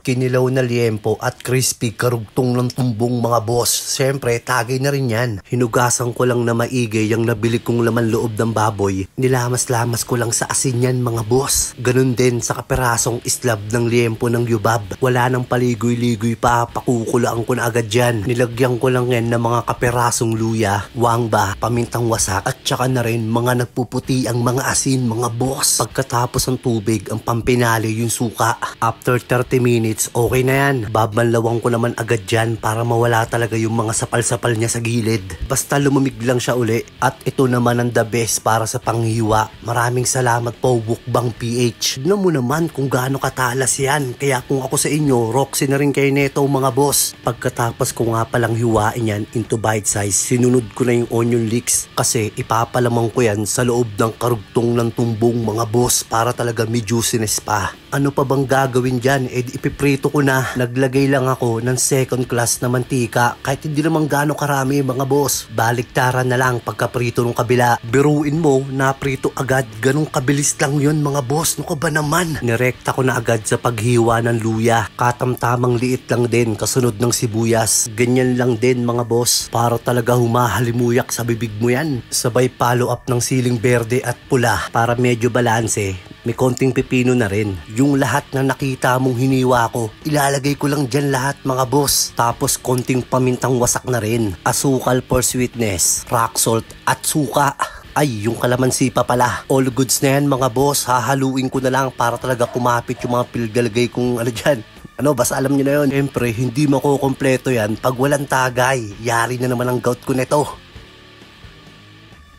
Kinilaw na liempo at crispy karugtong ng tumbong mga boss. Siyempre, tagay na rin yan. Hinugasan ko lang na maigi yung nabili kong laman loob ng baboy. Nilamas-lamas ko lang sa asin yan mga boss. Ganun din sa kaperasong islab ng liempo ng yubab. Wala nang paligoy-ligoy pa, pakukulaan ko na agad yan. Nilagyan ko lang yan ng mga kaperasong luya, wangba, pamintang wasak, at saka na rin mga nagpuputi ang mga asin mga boss. Pagkatapos ng tubig, ang pampinali yung suka. After 30 minutes, okay na yan. Babanlawang ko naman agad dyan para mawala talaga yung mga sapal-sapal niya sa gilid. Basta lumamig lang siya uli. At ito naman ang the best para sa panghiwa. Maraming salamat po Wukbang PH. Tignan mo naman kung gaano katalas yan. Kaya kung ako sa inyo, Roxy na rin kayo neto mga boss. Pagkatapos ko nga palang hiwain yan into bite size, sinunod ko na yung onion leeks. Kasi ipapalamang ko yan sa loob ng karugtong ng tumbong mga boss para talaga may juiciness pa. Ano pa bang gagawin dyan? Ipiprito ko na. Naglagay lang ako ng second class na mantika. Kahit hindi naman gaano karami mga boss. Baliktaran na lang pagkaprito ng kabila. Biruin mo, naprito agad. Ganong kabilis lang yun mga boss. Ano ka ba naman? Nirekta ko na agad sa paghiwa ng luya. Katamtamang liit lang din kasunod ng sibuyas. Ganyan lang din mga boss. Para talaga humahalimuyak sa bibig mo yan. Sabay follow up ng siling berde at pula para medyo balanse. May konting pipino na rin. Yung lahat na nakita mong hiniwa ko, ilalagay ko lang dyan lahat mga boss. Tapos konting pamintang wasak na rin. Asukal for sweetness, rock salt at suka. Ay, yung kalamansi pa pala. All goods na yan mga boss. Hahaluin ko na lang para talaga kumapit yung mga pilgalagay kung ano dyan. Basta alam nyo na yun. Siyempre, hindi makukompleto yan pag walang tagay. Yari na naman ang gout ko neto.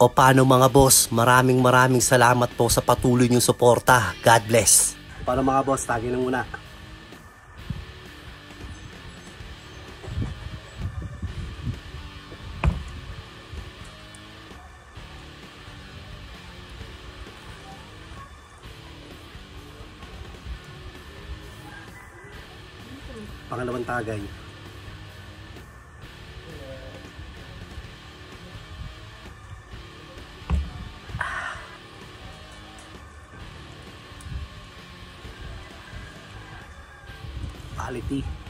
O paano mga boss, maraming salamat po sa patuloy niyong suporta. God bless. Paano mga boss, tagin na muna. Pangalawang tagay. Quality.